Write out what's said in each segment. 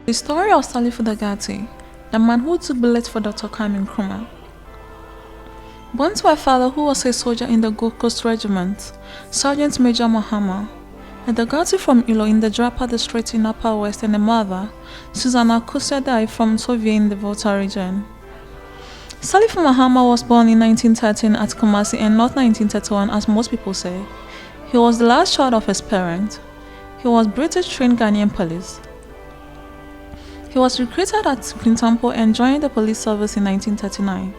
The story of Salifu Dagarti, the man who took bullets for Dr. Kwame Nkrumah. Born to a father who was a soldier in the Gold Coast Regiment, Sergeant Major Mahama, a Dagarti from Ilo in the Drapa district in Upper West, and a mother, Susanna Kusedai from Tovie in the Volta region. Salifu Mahama was born in 1913 at Kumasi and not 1931 as most people say. He was the last child of his parents. He was British-trained Ghanaian police. He was recruited at Kintampo and joined the police service in 1939.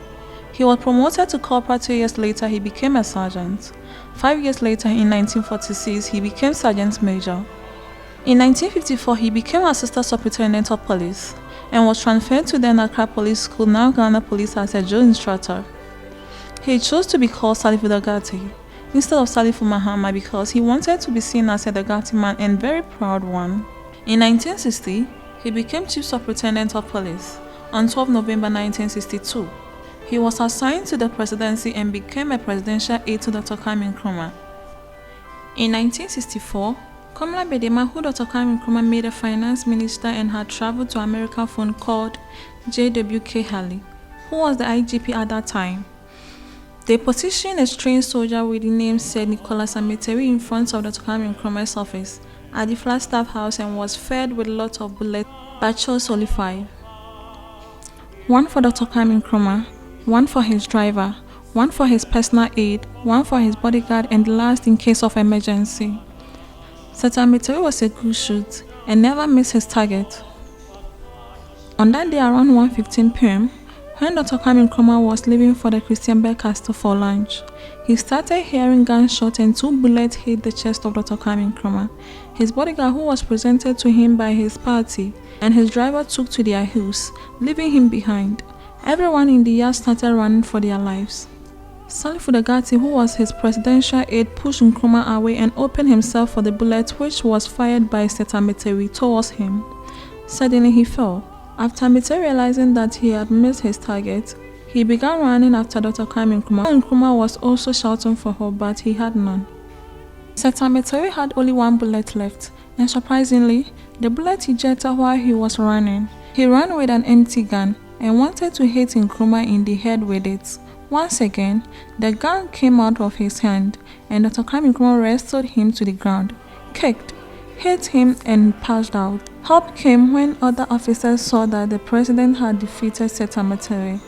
He was promoted to corporal 2 years later. He became a sergeant. 5 years later, in 1946, he became sergeant major. In 1954, he became assistant superintendent of police and was transferred to the Accra Police School, now Ghana Police, as a drill instructor. He chose to be called Salifu Dagarti instead of Salifu Mahama because he wanted to be seen as a Dagarti man and very proud one. In 1960, he became Chief Superintendent of Police. On 12 November 1962, he was assigned to the presidency and became a presidential aide to Dr. Kwame Nkrumah. In 1964, Komla Bedema, who Dr. Kwame Nkrumah made a finance minister and had traveled to America phone called J.W.K. Halley, who was the IGP at that time. They positioned a trained soldier with the name said Nicholas Ameteri in front of Dr. Kwame Nkrumah's office at the Flagstaff house and was fed with lots of bullets but chose only 5. One for Dr. Kwame Nkrumah, one for his driver, one for his personal aide, one for his bodyguard, and the last in case of emergency. Ameteri was a good shot and never missed his target. On that day around 1:15 p.m., when Dr. Kwame Nkrumah was leaving for the Christian Bell Castle for lunch, he started hearing gunshots and 2 bullets hit the chest of Dr. Kwame Nkrumah. His bodyguard, who was presented to him by his party, and his driver took to their heels, leaving him behind. Everyone in the yard started running for their lives. Salifu Dagarti, who was his presidential aide, pushed Nkrumah away and opened himself for the bullet which was fired by Ameteri towards him. Suddenly he fell. After Ameteri realizing that he had missed his target, he began running after Dr. Kwame Nkrumah. Nkrumah was also shouting for help, but he had none. Ameteri had only 1 bullet left, and surprisingly, the bullet ejected while he was running. He ran with an empty gun and wanted to hit Nkrumah in the head with it. Once again, the gun came out of his hand, and Dr. Kwame Nkrumah wrestled him to the ground, kicked, hit him, and passed out. Help came when other officers saw that the president had defeated Ameteri.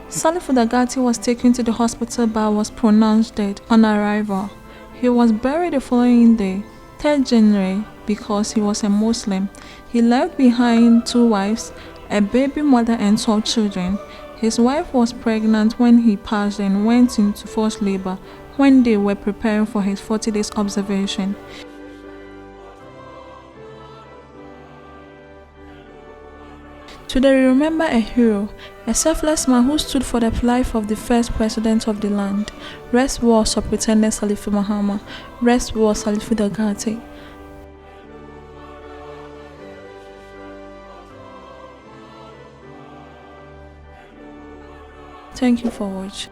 Salifu Dagarti was taken to the hospital but was pronounced dead on arrival. He was buried the following day, 3rd January, because he was a Muslim. He left behind 2 wives, a baby mother, and 12 children. His wife was pregnant when he passed and went into forced labor when they were preparing for his 40 days observation. Today we remember a hero, a selfless man who stood for the life of the first president of the land. Rest well Superintendent Salifu Mahama. Rest well Salifu Dagarti. Thank you for watching.